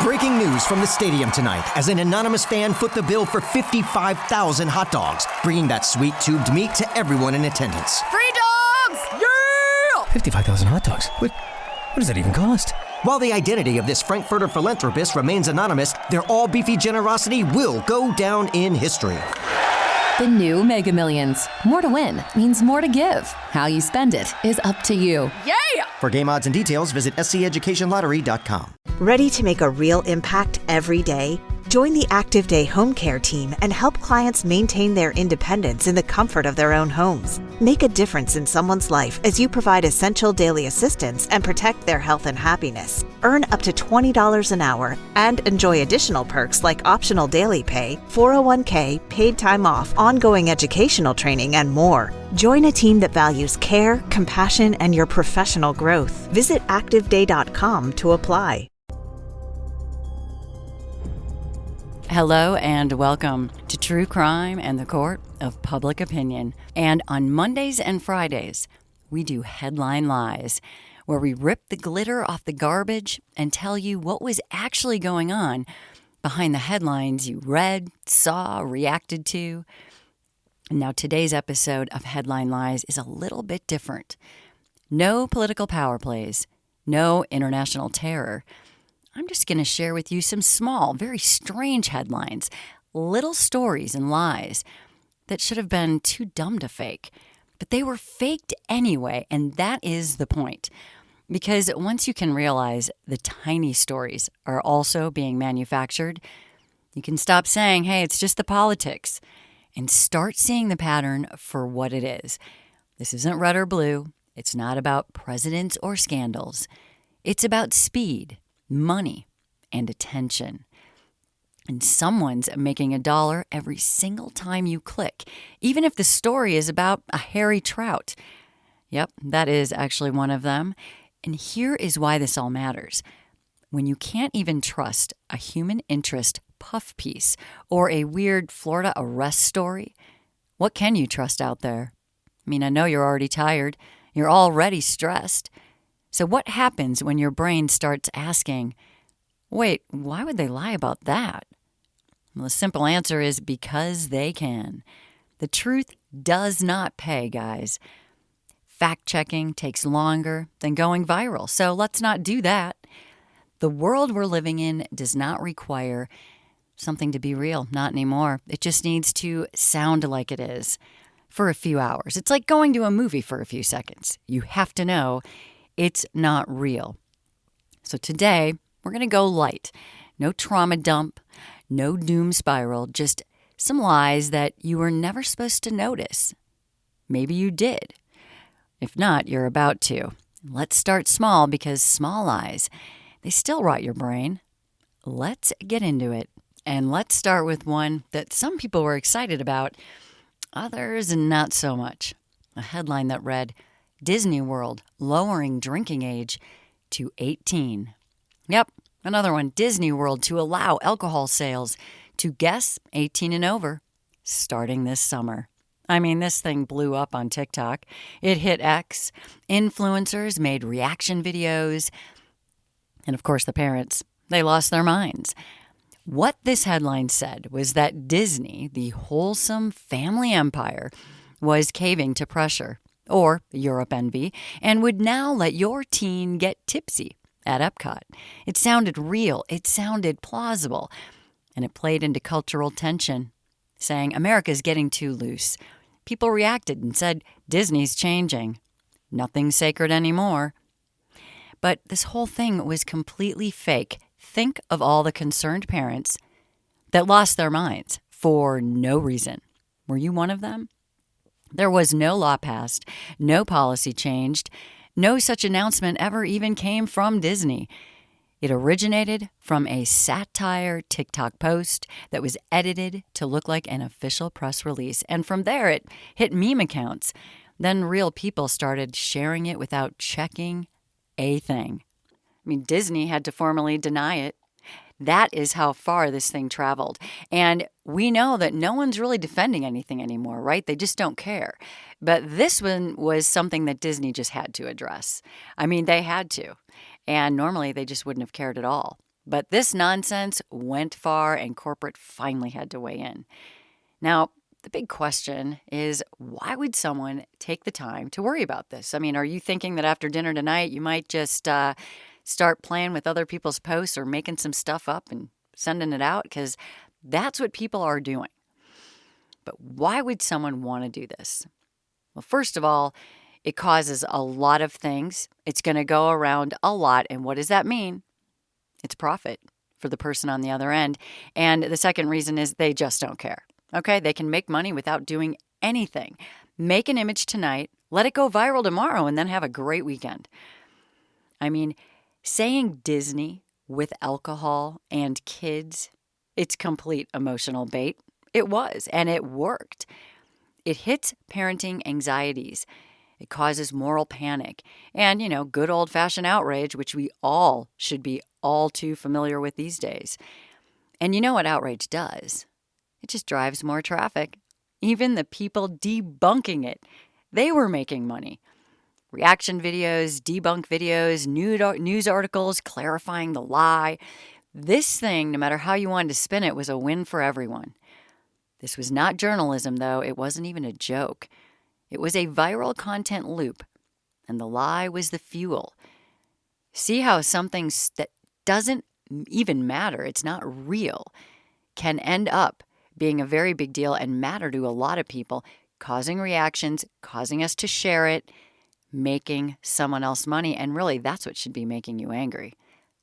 Breaking news from the stadium tonight as an anonymous fan foot the bill for 55,000 hot dogs, bringing that sweet tubed meat to everyone in attendance. Free dogs! Yeah! 55,000 hot dogs? What does that even cost? While the identity of this Frankfurter philanthropist remains anonymous, their all-beefy generosity will go down in history. The new Mega Millions. More to win means more to give. How you spend it is up to you. Yeah! For game odds and details, visit sceducationlottery.com. Ready to make a real impact every day? Join the Active Day Home Care team and help clients maintain their independence in the comfort of their own homes. Make a difference in someone's life as you provide essential daily assistance and protect their health and happiness. Earn up to $20 an hour and enjoy additional perks like optional daily pay, 401k, paid time off, ongoing educational training, and more. Join a team that values care, compassion, and your professional growth. Visit activeday.com to apply. Hello and welcome to True Crime and the Court of Public Opinion. And on Mondays and Fridays, we do Headline Lies, where we rip the glitter off the garbage and tell you what was actually going on behind the headlines you read, saw, reacted to. Now, today's episode of Headline Lies is a little bit different. No political power plays, no international terror. I'm just going to share with you some small, very strange headlines, little stories and lies that should have been too dumb to fake. But they were faked anyway, and that is the point. Because once you can realize the tiny stories are also being manufactured, you can stop saying, hey, it's just the politics, and start seeing the pattern for what it is. This isn't red or blue. It's not about presidents or scandals. It's about speed, money, and attention. And someone's making $1 every single time you click, even if the story is about a hairy trout. Yep, that is actually one of them. And here is why this all matters. When you can't even trust a human interest puff piece or a weird Florida arrest story, what can you trust out there? I mean, I know you're already tired. You're already stressed. So what happens when your brain starts asking, wait, why would they lie about that? Well, the simple answer is because they can. The truth does not pay, guys. Fact-checking takes longer than going viral, so let's not do that. The world we're living in does not require something to be real, not anymore. It just needs to sound like it is for a few hours. It's like going to a movie for a few seconds. You have to know it's not real. So today, we're going to go light. No trauma dump, no doom spiral, just some lies that you were never supposed to notice. Maybe you did. If not, you're about to. Let's start small because small lies, they still rot your brain. Let's get into it. And let's start with one that some people were excited about, others not so much. A headline that read, Disney World lowering drinking age to 18. Yep, another one. Disney World to allow alcohol sales to guests 18 and over starting this summer. I mean, this thing blew up on TikTok. It hit X. Influencers made reaction videos. And of course, the parents, they lost their minds. What this headline said was that Disney, the wholesome family empire, was caving to pressure, or Europe envy, and would now let your teen get tipsy at Epcot. It sounded real. It sounded plausible. And it played into cultural tension, saying America's getting too loose. People reacted and said, Disney's changing. Nothing's sacred anymore. But this whole thing was completely fake. Think of all the concerned parents that lost their minds for no reason. Were you one of them? There was no law passed, no policy changed, no such announcement ever even came from Disney. It originated from a satire TikTok post that was edited to look like an official press release. And from there, it hit meme accounts. Then real people started sharing it without checking a thing. I mean, Disney had to formally deny it. That is how far this thing traveled. And we know that no one's really defending anything anymore, right? They just don't care. But this one was something that Disney just had to address. I mean, they had to. And normally they just wouldn't have cared at all. But this nonsense went far and corporate finally had to weigh in. Now, the big question is, why would someone take the time to worry about this? I mean, are you thinking that after dinner tonight, you might just start playing with other people's posts or making some stuff up and sending it out? Because that's what people are doing. But why would someone want to do this? Well, first of all, it causes a lot of things. It's going to go around a lot. And what does that mean? It's profit for the person on the other end. And the second reason is they just don't care. Okay, they can make money without doing anything. Make an image tonight, let it go viral tomorrow, and then have a great weekend. I mean, saying Disney with alcohol and kids, it's complete emotional bait. It was, and it worked. It hits parenting anxieties. It causes moral panic and, good old-fashioned outrage, which we all should be all too familiar with these days. And you know what outrage does? It just drives more traffic. Even the people debunking it, they were making money. Reaction videos, debunk videos, news articles clarifying the lie. This thing, no matter how you wanted to spin it, was a win for everyone. This was not journalism, though. It wasn't even a joke. It was a viral content loop, and the lie was the fuel. See how something that doesn't even matter, it's not real, can end up being a very big deal and matter to a lot of people, causing reactions, causing us to share it, making someone else money, and really that's what should be making you angry.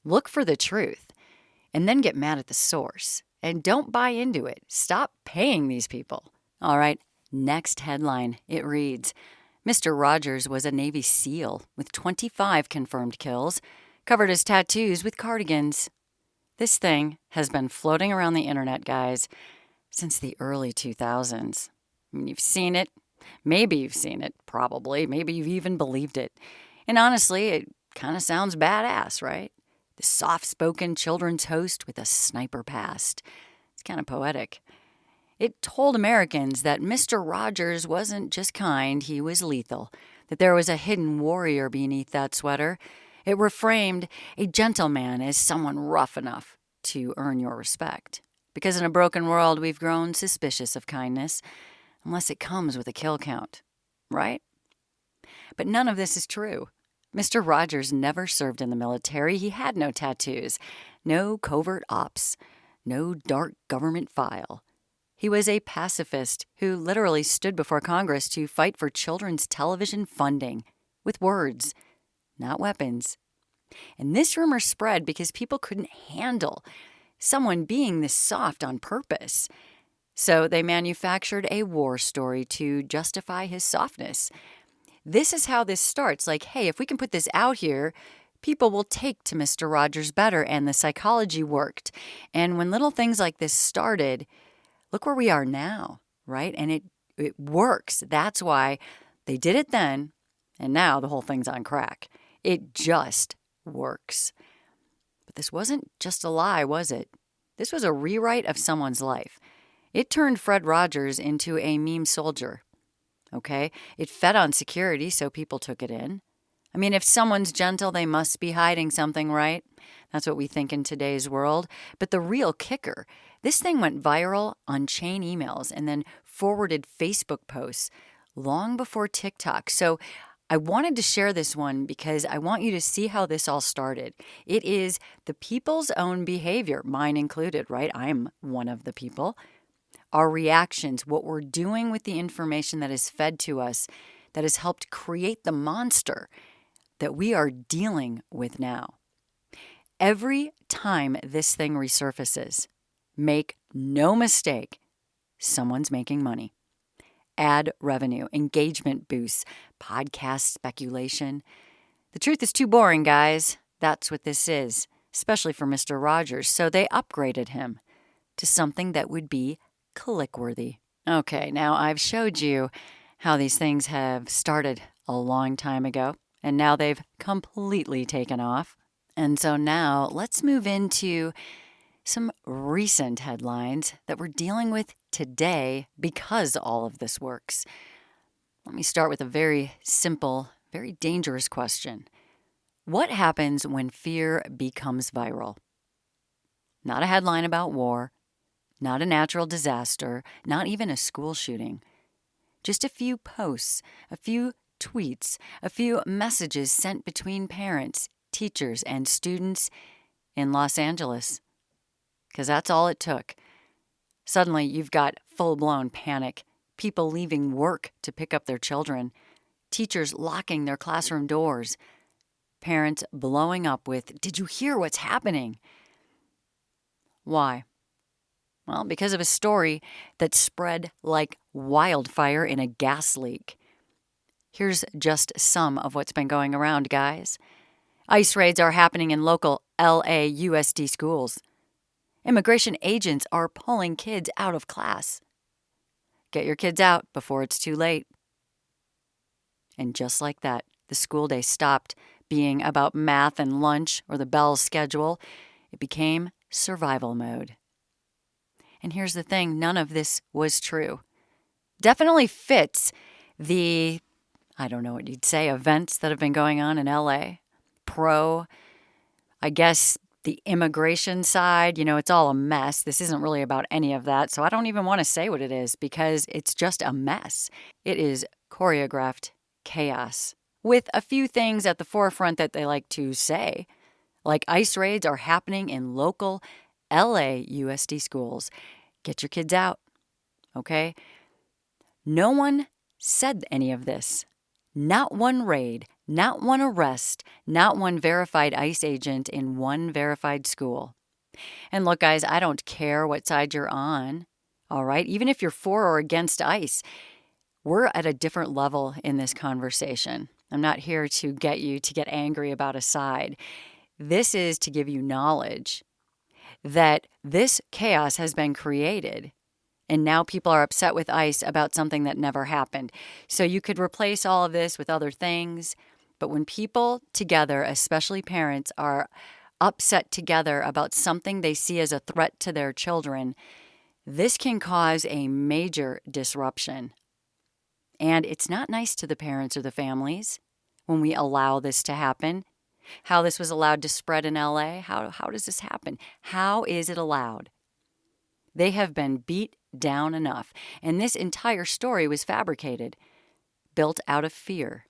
Look for the truth, and then get mad at the source. And don't buy into it. Stop paying these people. All right, next headline. It reads, Mr. Rogers was a Navy SEAL with 25 confirmed kills, covered his tattoos with cardigans. This thing has been floating around the internet, guys, since the early 2000s. I mean, you've seen it. Maybe you've seen it, probably. Maybe you've even believed it. And honestly, it kind of sounds badass, right? The soft-spoken children's host with a sniper past. It's kind of poetic. It told Americans that Mr. Rogers wasn't just kind, he was lethal, that there was a hidden warrior beneath that sweater. It reframed a gentleman as someone rough enough to earn your respect. Because in a broken world, we've grown suspicious of kindness, unless it comes with a kill count, right? But none of this is true. Mr. Rogers never served in the military. He had no tattoos, no covert ops, no dark government file. He was a pacifist who literally stood before Congress to fight for children's television funding with words, not weapons. And this rumor spread because people couldn't handle someone being this soft on purpose. So they manufactured a war story to justify his softness. This is how this starts. Like, hey, if we can put this out here, people will take to Mr. Rogers better, and the psychology worked. And when little things like this started, look where we are now, right? And it works. That's why they did it then, and now the whole thing's on crack. It just works. But this wasn't just a lie, was it? This was a rewrite of someone's life. It turned Fred Rogers into a meme soldier. Okay? It fed on security, so people took it in. I mean, if someone's gentle, they must be hiding something, right? That's what we think in today's world. But the real kicker, this thing went viral on chain emails and then forwarded Facebook posts long before TikTok. So I wanted to share this one because I want you to see how this all started. It is the people's own behavior, mine included, right? I'm one of the people. Our reactions, what we're doing with the information that is fed to us, that has helped create the monster that we are dealing with now. Every time this thing resurfaces, make no mistake, someone's making money. Ad revenue, engagement boosts, podcast speculation. The truth is too boring, guys. That's what this is, especially for Mr. Rogers. So they upgraded him to something that would be click-worthy. Okay, now I've showed you how these things have started a long time ago, and now they've completely taken off. And so now let's move into some recent headlines that we're dealing with today because all of this works. Let me start with a very simple, very dangerous question. What happens when fear becomes viral? Not a headline about war, not a natural disaster, not even a school shooting. Just a few posts, a few tweets, a few messages sent between parents, teachers, and students in Los Angeles. Because that's all it took. Suddenly, you've got full-blown panic, people leaving work to pick up their children, teachers locking their classroom doors, parents blowing up with, "Did you hear what's happening?" Why? Well, because of a story that spread like wildfire in a gas leak. Here's just some of what's been going around, guys. ICE raids are happening in local LAUSD schools. Immigration agents are pulling kids out of class. Get your kids out before it's too late. And just like that, the school day stopped being about math and lunch or the bell's schedule. It became survival mode. And here's the thing, none of this was true. Definitely fits the, I don't know what you'd say, events that have been going on in LA. I guess, the immigration side, it's all a mess. This isn't really about any of that, so I don't even want to say what it is because it's just a mess. It is choreographed chaos with a few things at the forefront that they like to say, like ICE raids are happening in local LAUSD schools. Get your kids out, okay? No one said any of this. Not one raid, not one arrest, not one verified ICE agent in one verified school. And look, guys, I don't care what side you're on, all right? Even if you're for or against ICE, we're at a different level in this conversation. I'm not here to get you to get angry about a side. This is to give you knowledge that this chaos has been created. And now people are upset with ICE about something that never happened. So you could replace all of this with other things. But when people together, especially parents, are upset together about something they see as a threat to their children, this can cause a major disruption. And it's not nice to the parents or the families when we allow this to happen. How this was allowed to spread in LA, how does this happen? How is it allowed? They have been beat down enough. And this entire story was fabricated, built out of fear,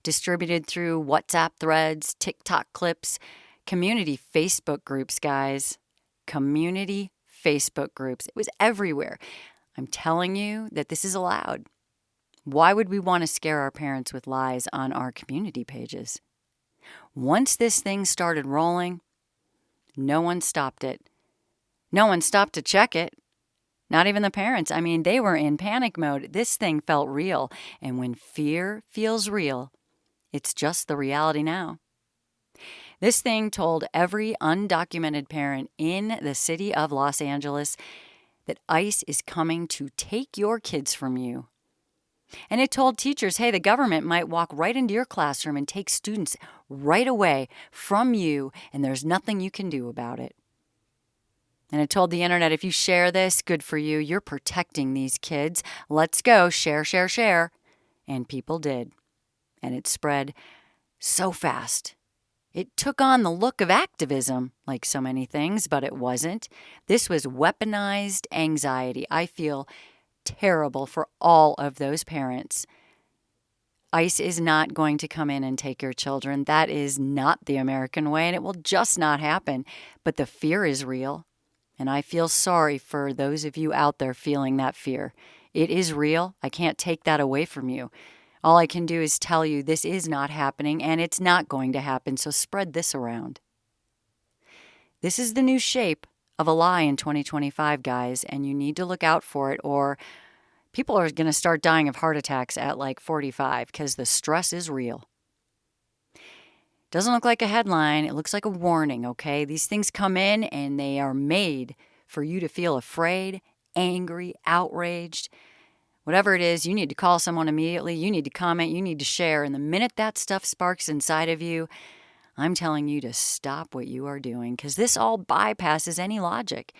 distributed through WhatsApp threads, TikTok clips, community Facebook groups, guys. Community Facebook groups. It was everywhere. I'm telling you that this is allowed. Why would we want to scare our parents with lies on our community pages? Once this thing started rolling, no one stopped it. No one stopped to check it. Not even the parents. I mean, they were in panic mode. This thing felt real. And when fear feels real, it's just the reality now. This thing told every undocumented parent in the city of Los Angeles that ICE is coming to take your kids from you. And it told teachers, hey, the government might walk right into your classroom and take students right away from you, and there's nothing you can do about it. And it told the internet, if you share this, good for you. You're protecting these kids. Let's go. Share, share, share. And people did. And it spread so fast. It took on the look of activism, like so many things, but it wasn't. This was weaponized anxiety. I feel terrible for all of those parents. ICE is not going to come in and take your children. That is not the American way, and it will just not happen. But the fear is real. And I feel sorry for those of you out there feeling that fear. It is real. I can't take that away from you. All I can do is tell you this is not happening and it's not going to happen, so spread this around. This is the new shape of a lie in 2025, guys, and you need to look out for it or people are going to start dying of heart attacks at like 45 because the stress is real. Doesn't look like a headline. It looks like a warning, okay? These things come in and they are made for you to feel afraid, angry, outraged. Whatever it is, you need to call someone immediately. You need to comment. You need to share. And the minute that stuff sparks inside of you, I'm telling you to stop what you are doing because this all bypasses any logic.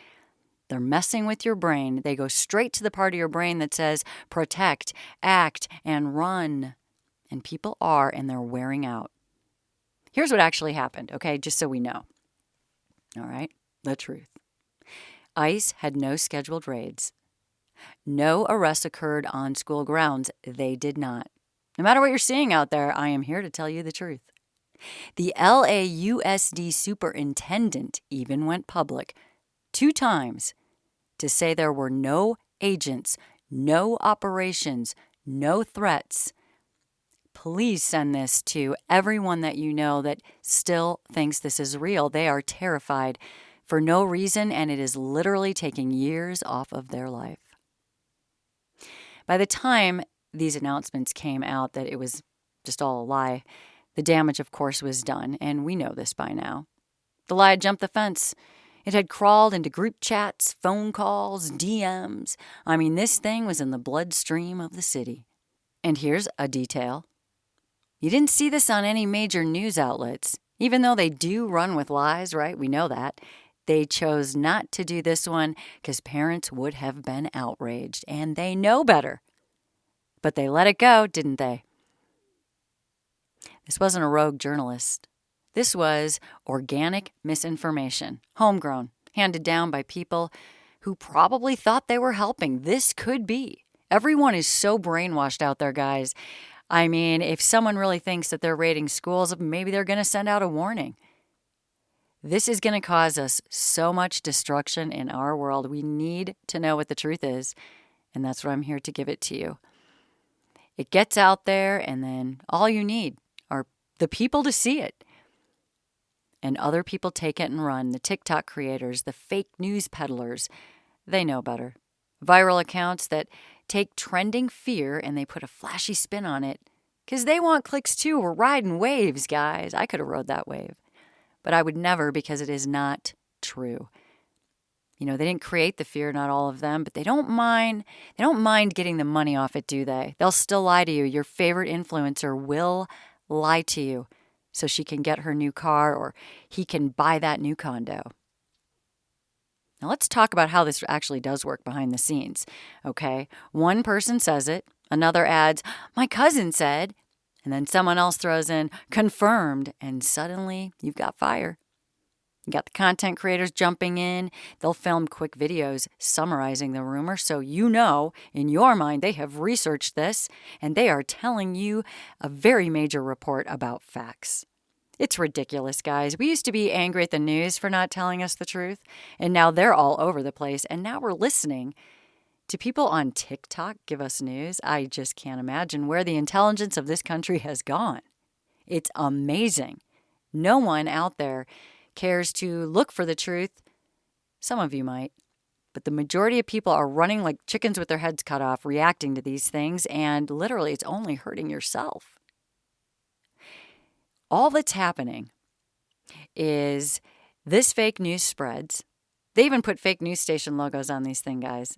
They're messing with your brain. They go straight to the part of your brain that says protect, act, and run. And people are, and they're wearing out. Here's what actually happened, okay, just so we know. All right, the truth. ICE had no scheduled raids. No arrests occurred on school grounds. They did not. No matter what you're seeing out there, I am here to tell you the truth. The LAUSD superintendent even went public 2 times to say there were no agents, no operations, no threats. Please send this to everyone that you know that still thinks this is real. They are terrified for no reason, and it is literally taking years off of their life. By the time these announcements came out that it was just all a lie, the damage, of course, was done, and we know this by now. The lie had jumped the fence. It had crawled into group chats, phone calls, DMs. I mean, this thing was in the bloodstream of the city. And here's a detail. You didn't see this on any major news outlets, even though they do run with lies, right? We know that. They chose not to do this one because parents would have been outraged, and they know better. But they let it go, didn't they? This wasn't a rogue journalist. This was organic misinformation, homegrown, handed down by people who probably thought they were helping. This could be. Everyone is so brainwashed out there, guys. I mean, if someone really thinks that they're raiding schools, maybe they're going to send out a warning. This is going to cause us so much destruction in our world. We need to know what the truth is, and that's what I'm here to give it to you. It gets out there, and then all you need are the people to see it. And other people take it and run. The TikTok creators, the fake news peddlers, they know better. Viral accounts that take trending fear and they put a flashy spin on it because they want clicks too. We're riding waves, guys. I could have rode that wave. But I would never, because it is not true. You know, they didn't create the fear, not all of them, but they don't mind getting the money off it, do they? They'll still lie to you. Your favorite influencer will lie to you so she can get her new car or he can buy that new condo. Now let's talk about how this actually does work behind the scenes, okay? One person says it, another adds, "My cousin said," and then someone else throws in, "confirmed," and suddenly you've got fire. You got the content creators jumping in. They'll film quick videos summarizing the rumor so you know, in your mind, they have researched this and they are telling you a very major report about facts. It's ridiculous, guys. We used to be angry at the news for not telling us the truth, and now they're all over the place, and now we're listening to people on TikTok give us news. I just can't imagine where the intelligence of this country has gone. It's amazing. No one out there cares to look for the truth. Some of you might, but the majority of people are running like chickens with their heads cut off, reacting to these things, and literally it's only hurting yourself. All that's happening is this fake news spreads. They even put fake news station logos on these things.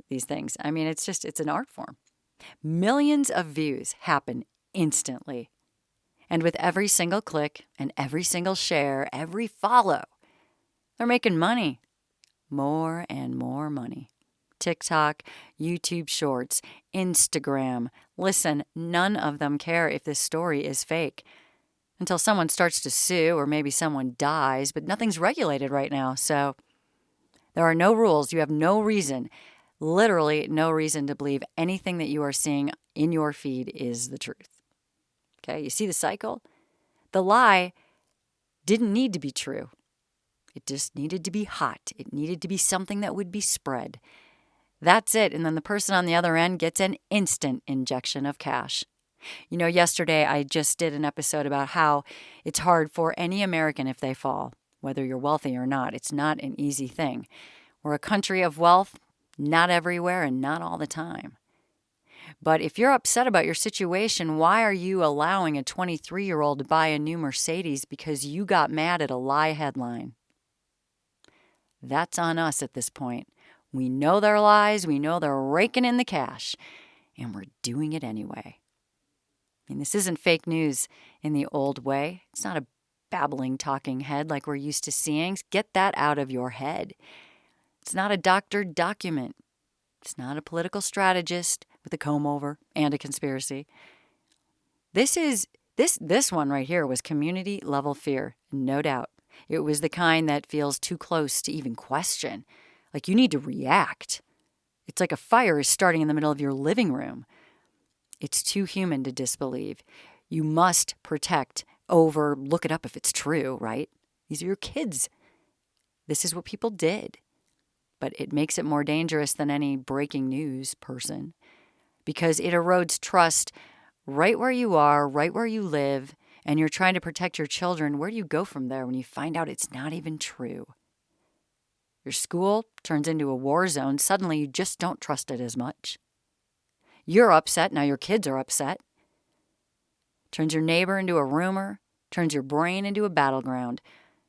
I mean, it's an art form. Millions of views happen instantly. And with every single click and every single share, every follow, they're making money. More and more money. TikTok, YouTube Shorts, Instagram. Listen, none of them care if this story is fake. Until someone starts to sue or maybe someone dies, but nothing's regulated right now. So there are no rules. You have no reason, literally no reason to believe anything that you are seeing in your feed is the truth. Okay, you see the cycle? The lie didn't need to be true. It just needed to be hot. It needed to be something that would be spread. That's it. And then the person on the other end gets an instant injection of cash. You know, yesterday I just did an episode about how it's hard for any American if they fall, whether you're wealthy or not. It's not an easy thing. We're a country of wealth, not everywhere and not all the time. But if you're upset about your situation, why are you allowing a 23-year-old to buy a new Mercedes because you got mad at a lie headline? That's on us at this point. We know they're lies. We know they're raking in the cash, and we're doing it anyway. And this isn't fake news in the old way. It's not a babbling talking head like we're used to seeing. Get that out of your head. It's not a doctored document. It's not a political strategist with a comb over and a conspiracy. This one right here was community level fear, no doubt. It was the kind that feels too close to even question. Like, you need to react. It's like a fire is starting in the middle of your living room. It's too human to disbelieve. You must protect over, look it up if it's true, right? These are your kids. This is what people did. But it makes it more dangerous than any breaking news person because it erodes trust right where you are, right where you live, and you're trying to protect your children. Where do you go from there when you find out it's not even true? Your school turns into a war zone. Suddenly, you just don't trust it as much. You're upset. Now your kids are upset. Turns your neighbor into a rumor. Turns your brain into a battleground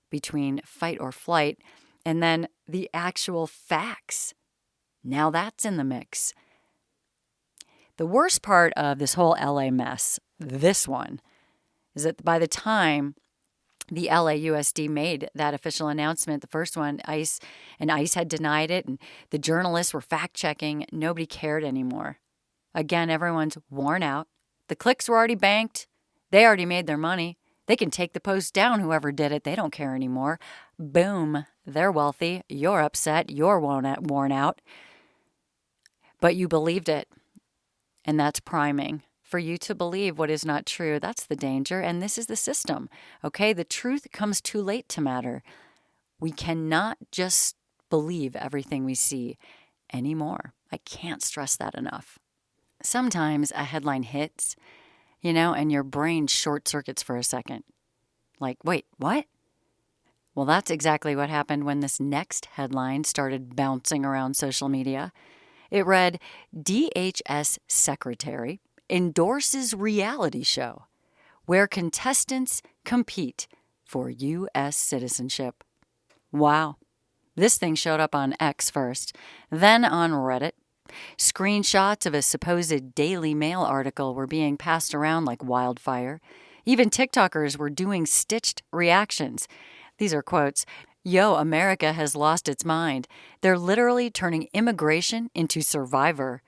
between fight or flight. And then the actual facts. Now that's in the mix. The worst part of this whole LA mess, this one, is that by the time the LAUSD made that official announcement, the first one, ICE had denied it, and the journalists were fact-checking. Nobody cared anymore. Again, everyone's worn out. The clicks were already banked. They already made their money. They can take the post down, whoever did it. They don't care anymore. Boom. They're wealthy. You're upset. You're worn out. But you believed it. And that's priming. For you to believe what is not true, that's the danger, and this is the system, okay? The truth comes too late to matter. We cannot just believe everything we see anymore. I can't stress that enough. Sometimes a headline hits, and your brain short circuits for a second. Like, wait, what? Well, that's exactly what happened when this next headline started bouncing around social media. It read, DHS Secretary endorses reality show where contestants compete for U.S. citizenship. Wow. This thing showed up on X first, then on Reddit. Screenshots of a supposed Daily Mail article were being passed around like wildfire. Even TikTokers were doing stitched reactions. These are quotes. Yo, America has lost its mind. They're literally turning immigration into Survivor.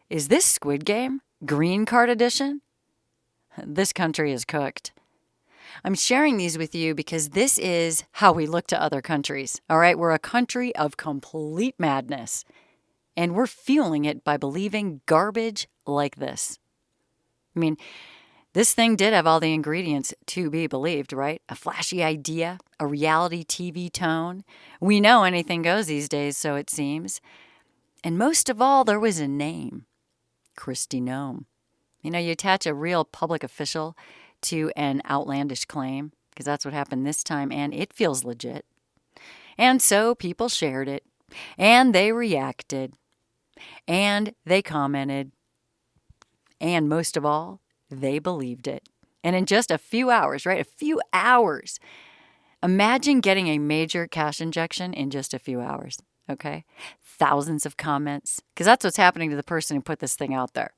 Is this Squid Game? Green Card Edition? This country is cooked. I'm sharing these with you because this is how we look to other countries. All right, we're a country of complete madness. And we're fueling it by believing garbage like this. I mean, this thing did have all the ingredients to be believed, right? A flashy idea, a reality TV tone. We know anything goes these days, so it seems. And most of all, there was a name. Kristi Noem. You attach a real public official to an outlandish claim, because that's what happened this time, and it feels legit. And so people shared it, and they reacted, and they commented, and most of all, they believed it. And in just a few hours, right? A few hours. Imagine getting a major cash injection in just a few hours, okay? Thousands of comments, because that's what's happening to the person who put this thing out there.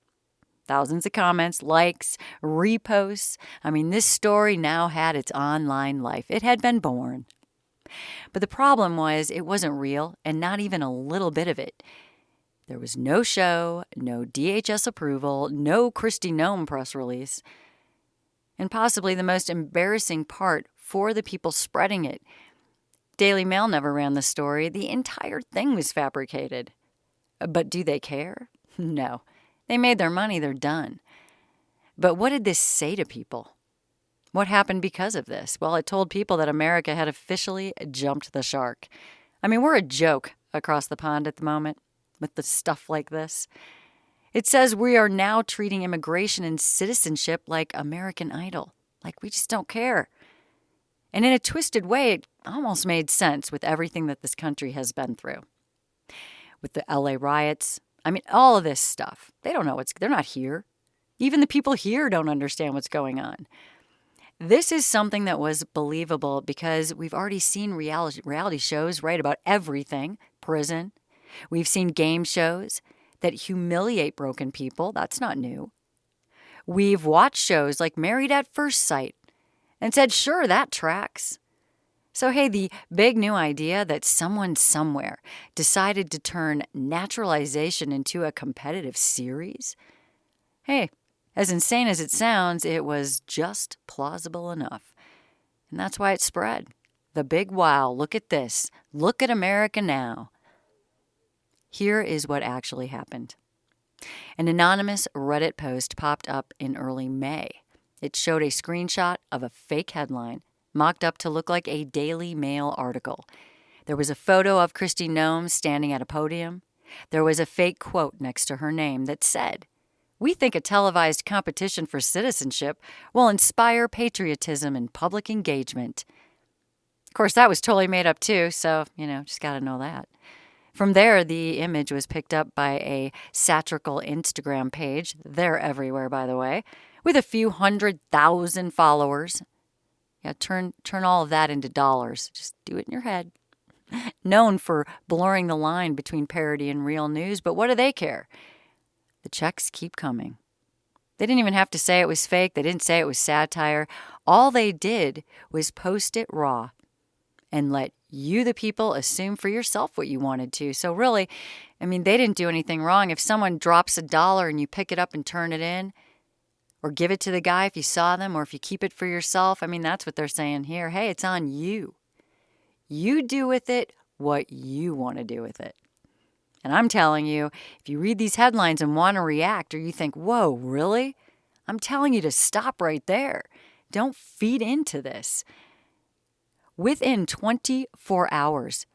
Thousands of comments, likes, reposts. I mean, this story now had its online life. It had been born. But the problem was it wasn't real, and not even a little bit of it. There was no show, no DHS approval, no Kristi Noem press release. And possibly the most embarrassing part for the people spreading it, Daily Mail never ran the story. The entire thing was fabricated. But do they care? No. They made their money. They're done. But what did this say to people? What happened because of this? Well, it told people that America had officially jumped the shark. I mean, we're a joke across the pond at the moment with the stuff like this. It says we are now treating immigration and citizenship like American Idol. Like we just don't care. And in a twisted way, it almost made sense with everything that this country has been through. With the LA riots, I mean, all of this stuff. They don't know they're not here. Even the people here don't understand what's going on. This is something that was believable because we've already seen reality shows, right, about everything. Prison. We've seen game shows that humiliate broken people. That's not new. We've watched shows like Married at First Sight and said, sure, that tracks. So, hey, the big new idea that someone somewhere decided to turn naturalization into a competitive series? Hey, as insane as it sounds, it was just plausible enough. And that's why it spread. The big wow, look at this. Look at America now. Here is what actually happened. An anonymous Reddit post popped up in early May. It showed a screenshot of a fake headline, mocked up to look like a Daily Mail article. There was a photo of Kristi Noem standing at a podium. There was a fake quote next to her name that said, "We think a televised competition for citizenship will inspire patriotism and public engagement." Of course, that was totally made up too, so, just got to know that. From there, the image was picked up by a satirical Instagram page. They're everywhere, by the way, with a few 100,000 followers. Yeah, turn all of that into dollars. Just do it in your head. Known for blurring the line between parody and real news, but what do they care? The checks keep coming. They didn't even have to say it was fake. They didn't say it was satire. All they did was post it raw and let you, the people, assume for yourself what you wanted to. So really, they didn't do anything wrong. If someone drops $1 and you pick it up and turn it in, or give it to the guy if you saw them, or if you keep it for yourself, that's what they're saying here. Hey, it's on you. You do with it what you want to do with it. And I'm telling you, if you read these headlines and want to react, or you think, whoa, really? I'm telling you to stop right there. Don't feed into this. Within 24 hours,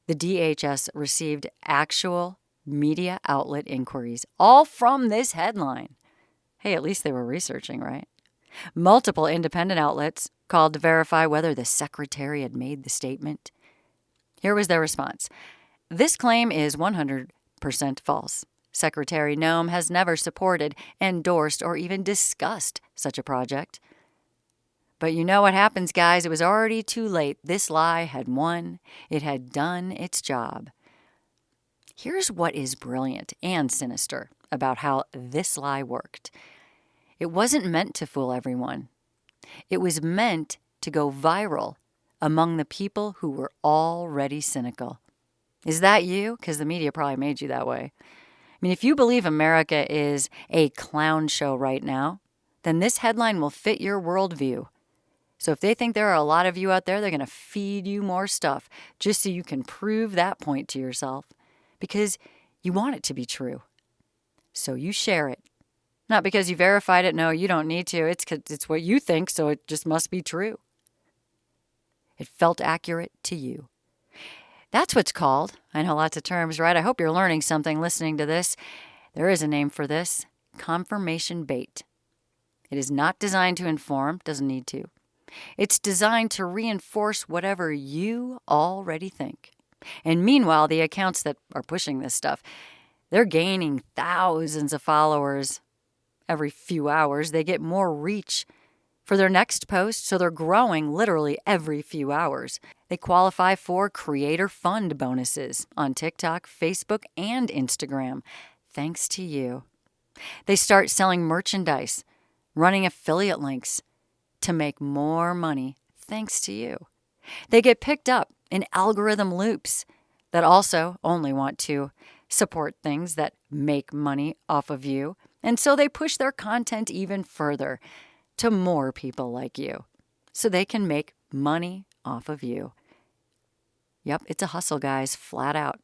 the DHS received actual media outlet inquiries, all from this headline. Hey, at least they were researching, right? Multiple independent outlets called to verify whether the secretary had made the statement. Here was their response. This claim is 100% false. Secretary Noem has never supported, endorsed, or even discussed such a project. But you know what happens, guys. It was already too late. This lie had won. It had done its job. Here's what is brilliant and sinister about how this lie worked. It wasn't meant to fool everyone. It was meant to go viral among the people who were already cynical. Is that you? Because the media probably made you that way. If you believe America is a clown show right now, then this headline will fit your worldview. So if they think there are a lot of you out there, they're going to feed you more stuff just so you can prove that point to yourself because you want it to be true. So you share it. Not because you verified it. No, you don't need to. It's 'cause it's what you think, so it just must be true. It felt accurate to you. That's what's called, I know lots of terms, right? I hope you're learning something listening to this. There is a name for this, confirmation bait. It is not designed to inform, doesn't need to. It's designed to reinforce whatever you already think. And meanwhile, the accounts that are pushing this stuff, they're gaining thousands of followers every few hours. They get more reach for their next post, so they're growing literally every few hours. They qualify for creator fund bonuses on TikTok, Facebook, and Instagram, thanks to you. They start selling merchandise, running affiliate links to make more money, thanks to you. They get picked up in algorithm loops that also only want to support things that make money off of you. And so they push their content even further to more people like you so they can make money off of you. Yep, it's a hustle, guys, flat out.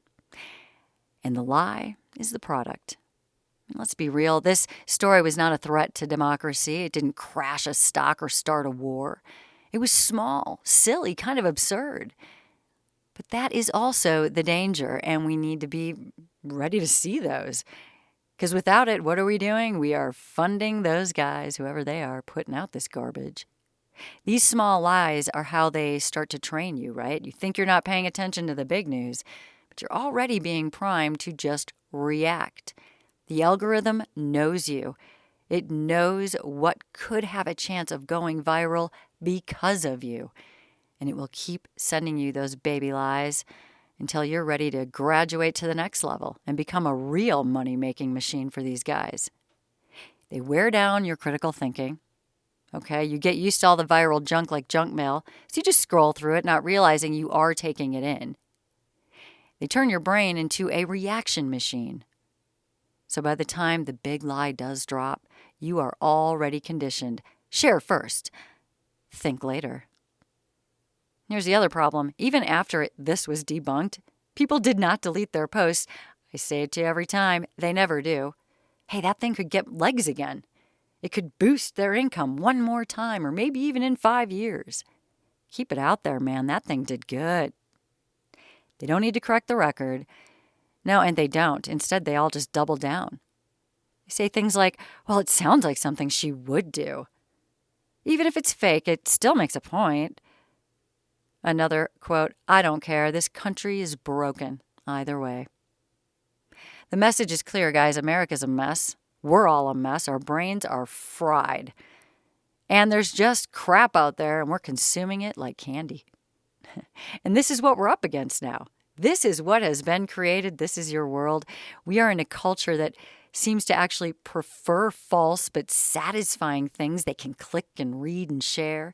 And the lie is the product. Let's be real, this story was not a threat to democracy. It didn't crash a stock or start a war. It was small, silly, kind of absurd. But that is also the danger, and we need to be ready to see those. Because without it, what are we doing? We are funding those guys, whoever they are, putting out this garbage. These small lies are how they start to train you, right? You think you're not paying attention to the big news, but you're already being primed to just react. The algorithm knows you. It knows what could have a chance of going viral because of you. And it will keep sending you those baby lies until you're ready to graduate to the next level and become a real money-making machine for these guys. They wear down your critical thinking. Okay, you get used to all the viral junk like junk mail, so you just scroll through it, not realizing you are taking it in. They turn your brain into a reaction machine. So by the time the big lie does drop, you are already conditioned. Share first. Think later. Here's the other problem. Even after this was debunked, people did not delete their posts. I say it to you every time. They never do. Hey, that thing could get legs again. It could boost their income one more time, or maybe even in 5 years. Keep it out there, man. That thing did good. They don't need to correct the record. No, and they don't. Instead, they all just double down. They say things like, well, it sounds like something she would do. Even if it's fake, it still makes a point. Another quote, I don't care. This country is broken either way. The message is clear, guys. America's a mess. We're all a mess. Our brains are fried. And there's just crap out there, and we're consuming it like candy. And this is what we're up against now. This is what has been created. This is your world. We are in a culture that seems to actually prefer false but satisfying things they can click and read and share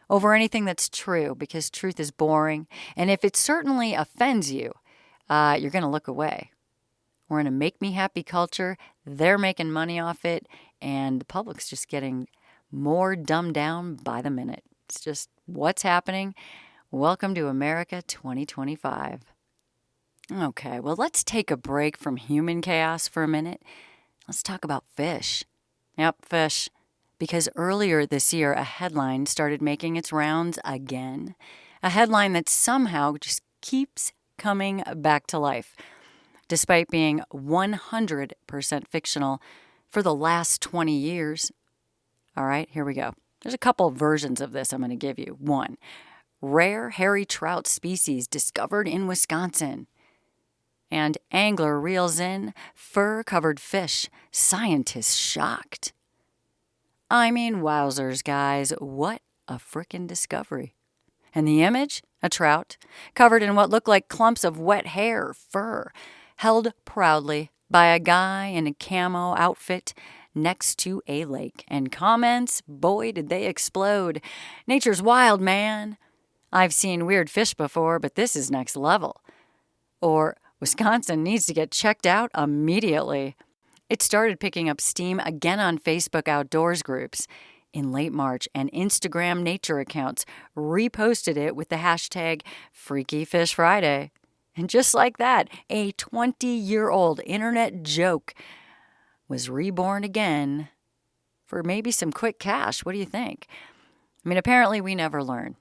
over anything that's true, because truth is boring. And if it certainly offends you, you're going to look away. We're in a make-me-happy culture. They're making money off it, and the public's just getting more dumbed down by the minute. It's just what's happening. Welcome to America 2025. Okay, well, let's take a break from human chaos for a minute. Let's talk about fish. Yep, fish. Because earlier this year, a headline started making its rounds again. A headline that somehow just keeps coming back to life, despite being 100% fictional for the last 20 years. All right, here we go. There's a couple versions of this I'm going to give you. 1, rare hairy trout species discovered in Wisconsin. And angler reels in fur-covered fish. Scientists shocked. I mean, wowzers, guys. What a frickin' discovery. And the image? A trout, covered in what looked like clumps of wet hair, fur, held proudly by a guy in a camo outfit next to a lake. And comments, boy, did they explode. Nature's wild, man. I've seen weird fish before, but this is next level. Or, Wisconsin needs to get checked out immediately. It started picking up steam again on Facebook outdoors groups in late March, and Instagram nature accounts reposted it with the hashtag Freaky Fish Friday. And just like that, a 20-year-old internet joke was reborn again for maybe some quick cash. What do you think? I mean, apparently we never learn.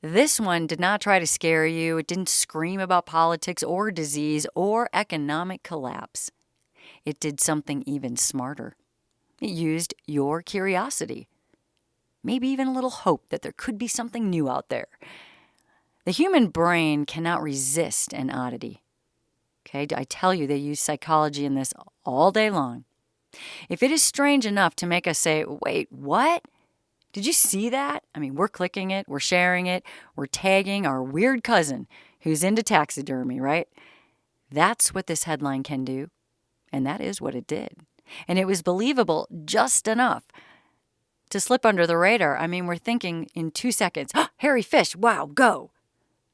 This one did not try to scare you. It didn't scream about politics or disease or economic collapse. It did something even smarter. It used your curiosity. Maybe even a little hope that there could be something new out there. The human brain cannot resist an oddity. Okay, I tell you, they use psychology in this all day long. If it is strange enough to make us say, wait, what? Did you see that? I mean, we're clicking it, we're sharing it, we're tagging our weird cousin who's into taxidermy, right? That's what this headline can do, and that is what it did. And it was believable just enough to slip under the radar. I mean, we're thinking in 2 seconds, oh, hairy fish, wow, go.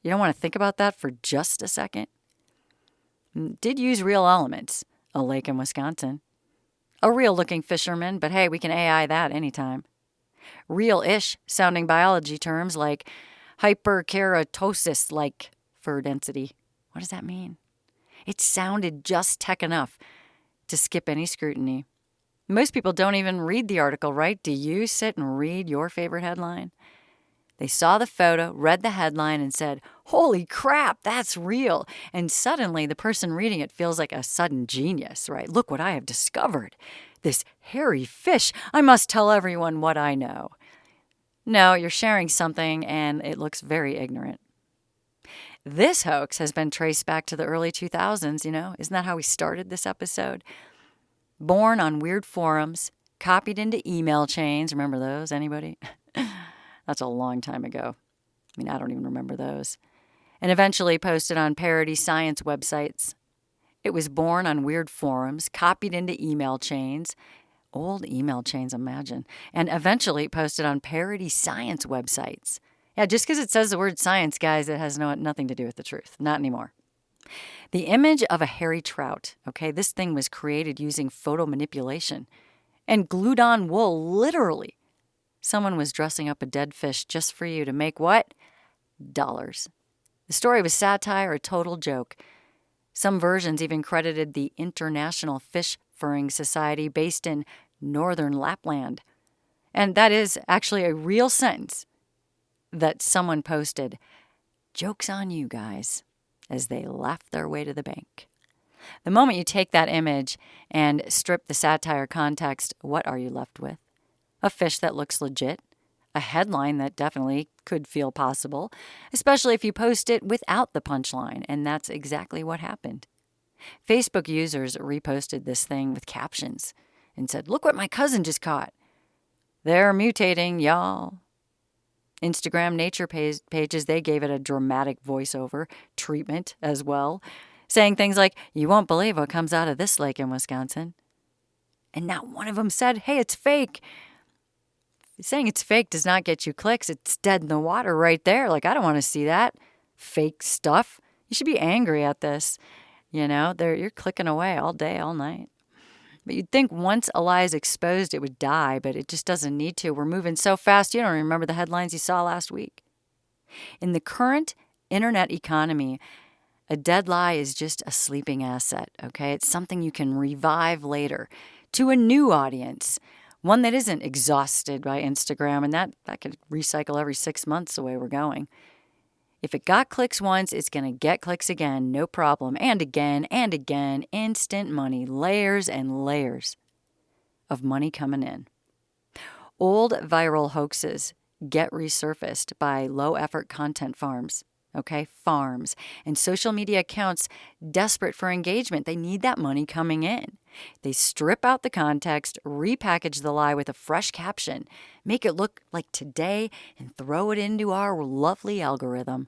You don't want to think about that for just a second? Did use real elements, a lake in Wisconsin. A real-looking fisherman, but hey, we can AI that anytime. Real-ish sounding biology terms like hyperkeratosis, like fur density. What does that mean? It sounded just tech enough to skip any scrutiny. Most people don't even read the article, right? Do you sit and read your favorite headline? They saw the photo, read the headline, and said, holy crap, that's real. And suddenly the person reading it feels like a sudden genius, right? Look what I have discovered. This hairy fish. I must tell everyone what I know. No, you're sharing something, and it looks very ignorant. This hoax has been traced back to the early 2000s, you know? Isn't that how we started this episode? Born on weird forums, copied into email chains. Remember those? Anybody? That's a long time ago. I mean, I don't even remember those. And eventually posted on parody science websites. It was born on weird forums, copied into email chains. Old email chains, imagine. And eventually posted on parody science websites. Yeah, just because it says the word science, guys, it has nothing to do with the truth. Not anymore. The image of a hairy trout, okay, this thing was created using photo manipulation and glued on wool, literally. Someone was dressing up a dead fish just for you to make what? Dollars. The story was satire, a total joke. Some versions even credited the International Fish Furring Society based in northern Lapland. And that is actually a real sentence that someone posted. Joke's on you guys, as they laughed their way to the bank. The moment you take that image and strip the satire context, what are you left with? A fish that looks legit, a headline that definitely could feel possible, especially if you post it without the punchline, and that's exactly what happened. Facebook users reposted this thing with captions and said, "Look what my cousin just caught. They're mutating, y'all." Instagram nature pages, they gave it a dramatic voiceover treatment as well, saying things like, "You won't believe what comes out of this lake in Wisconsin." And not one of them said, "Hey, it's fake." Saying it's fake does not get you clicks. It's dead in the water right there. Like, I don't want to see that fake stuff. You should be angry at this. You're clicking away all day, all night. But you'd think once a lie is exposed, it would die, but it just doesn't need to. We're moving so fast, you don't remember the headlines you saw last week. In the current internet economy, a dead lie is just a sleeping asset, okay? It's something you can revive later to a new audience, one that isn't exhausted by Instagram, and that could recycle every 6 months the way we're going. If it got clicks once, it's going to get clicks again, no problem. And again, instant money, layers and layers of money coming in. Old viral hoaxes get resurfaced by low-effort content farms, farms, and social media accounts desperate for engagement. They need that money coming in. They strip out the context, repackage the lie with a fresh caption, make it look like today, and throw it into our lovely algorithm.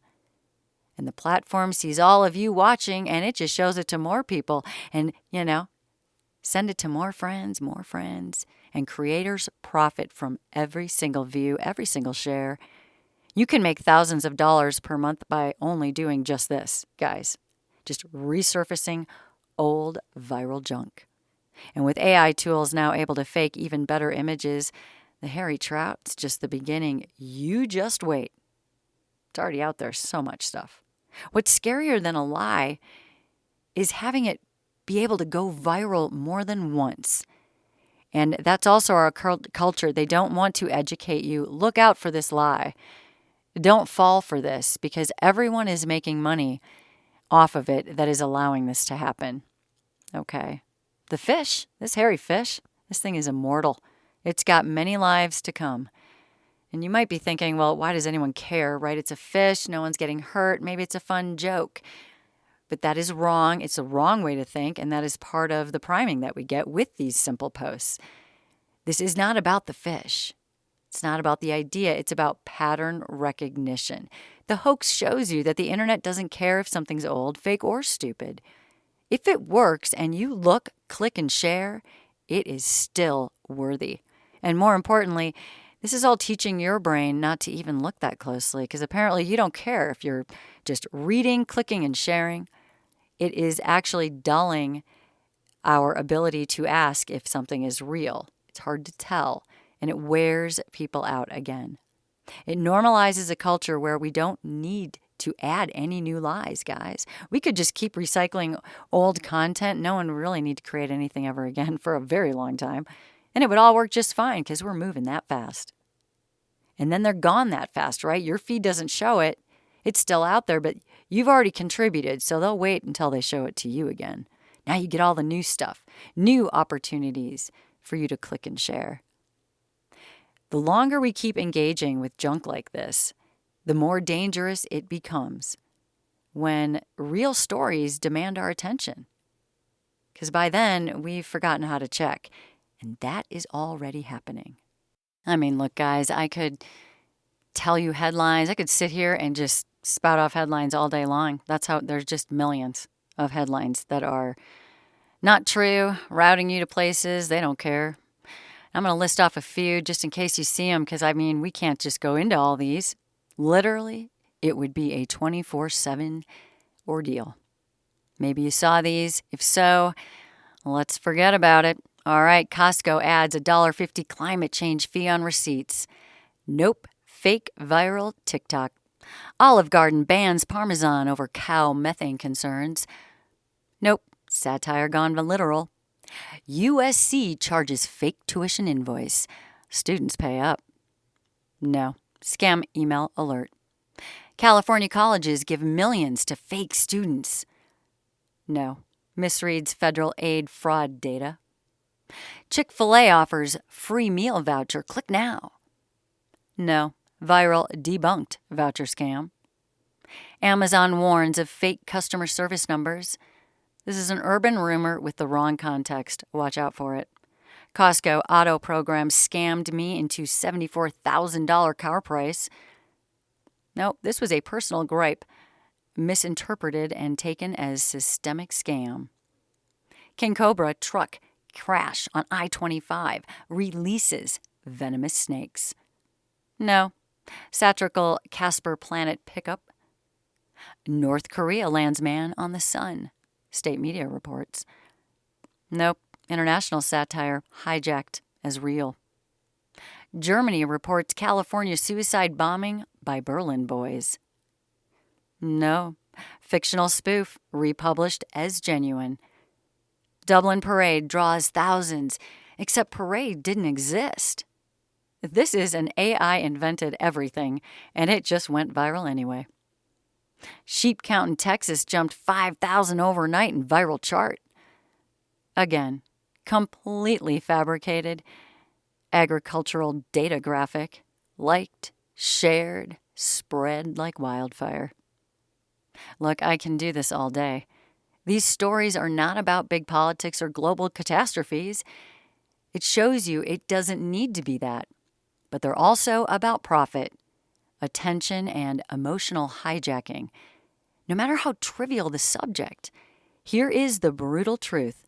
And the platform sees all of you watching, and it just shows it to more people. And, send it to more friends, and creators profit from every single view, every single share. You can make thousands of dollars per month by only doing just this, guys. Just resurfacing old viral junk. And with AI tools now able to fake even better images, the hairy trout's just the beginning. You just wait. It's already out there, so much stuff. What's scarier than a lie is having it be able to go viral more than once. And that's also our culture. They don't want to educate you. Look out for this lie. Don't fall for this, because everyone is making money off of it that is allowing this to happen. Okay. The fish, this hairy fish, this thing is immortal. It's got many lives to come. And you might be thinking, well, why does anyone care, right? It's a fish. No one's getting hurt. Maybe it's a fun joke. But that is wrong. It's a wrong way to think, and that is part of the priming that we get with these simple posts. This is not about the fish. It's not about the idea. It's about pattern recognition. The hoax shows you that the internet doesn't care if something's old, fake, or stupid. If it works and you look, click, and share, it is still worthy. And more importantly, this is all teaching your brain not to even look that closely, because apparently you don't care if you're just reading, clicking, and sharing. It is actually dulling our ability to ask if something is real. It's hard to tell, and it wears people out again. It normalizes a culture where we don't need to add any new lies, guys. We could just keep recycling old content. No one would really need to create anything ever again for a very long time. And it would all work just fine, because we're moving that fast. And then they're gone that fast, right? Your feed doesn't show it. It's still out there, but you've already contributed, so they'll wait until they show it to you again. Now you get all the new stuff, new opportunities for you to click and share. The longer we keep engaging with junk like this, the more dangerous it becomes when real stories demand our attention. Because by then, we've forgotten how to check. And that is already happening. I mean, look, guys, I could tell you headlines. I could sit here and just spout off headlines all day long. That's how there's just millions of headlines that are not true, routing you to places they don't care. I'm going to list off a few just in case you see them, because, I mean, we can't just go into all these. Literally, it would be a 24/7 ordeal. Maybe you saw these. If so, let's forget about it. All right, Costco adds a $1.50 climate change fee on receipts. Nope, fake viral TikTok. Olive Garden bans Parmesan over cow methane concerns. Nope, satire gone literal. USC charges fake tuition invoice. Students pay up. No, scam email alert. California colleges give millions to fake students. No, misreads federal aid fraud data. Chick-fil-A offers free meal voucher. Click now. No, viral debunked voucher scam. Amazon warns of fake customer service numbers. This is an urban rumor with the wrong context. Watch out for it. Costco auto program scammed me into $74,000 car price. Nope, this was a personal gripe, misinterpreted and taken as systemic scam. King Cobra truck crash on I-25 releases venomous snakes. No, satirical Casper Planet pickup. North Korea lands man on the sun, state media reports. Nope, international satire hijacked as real. Germany reports California suicide bombing by Berlin boys. No, fictional spoof republished as genuine. Dublin parade draws thousands, except parade didn't exist. This is an AI invented everything, and it just went viral anyway. Sheep count in Texas jumped 5,000 overnight in viral chart. Again, completely fabricated. Agricultural data graphic. Liked, shared, spread like wildfire. Look, I can do this all day. These stories are not about big politics or global catastrophes. It shows you it doesn't need to be that. But they're also about profit, attention, and emotional hijacking. No matter how trivial the subject, here is the brutal truth.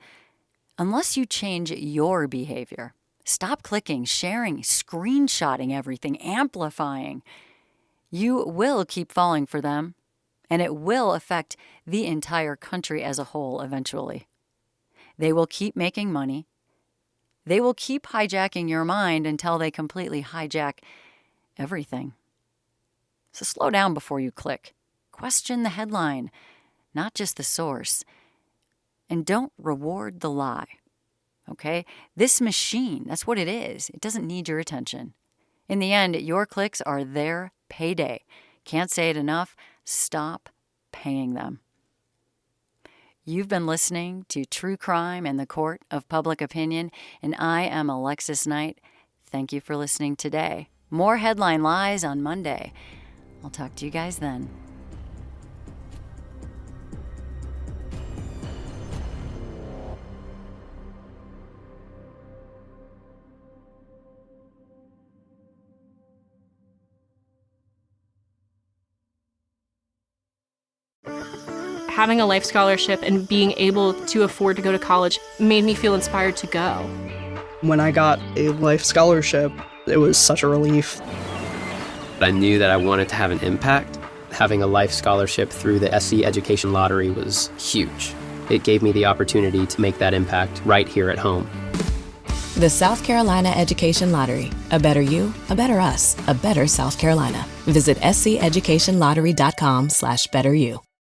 Unless you change your behavior, stop clicking, sharing, screenshotting everything, amplifying, you will keep falling for them, and it will affect the entire country as a whole eventually. They will keep making money. They will keep hijacking your mind until they completely hijack everything. So slow down before you click. Question the headline, not just the source. And don't reward the lie. Okay? This machine, that's what it is. It doesn't need your attention. In the end, your clicks are their payday. Can't say it enough. Stop paying them. You've been listening to True Crime and the Court of Public Opinion, and I am Alexis Knight. Thank you for listening today. More headline lies on Monday. I'll talk to you guys then. Having a life scholarship and being able to afford to go to college made me feel inspired to go. When I got a life scholarship, it was such a relief. I knew that I wanted to have an impact. Having a life scholarship through the SC Education Lottery was huge. It gave me the opportunity to make that impact right here at home. The South Carolina Education Lottery. A better you, a better us, a better South Carolina. Visit sceducationlottery.com/betteryou.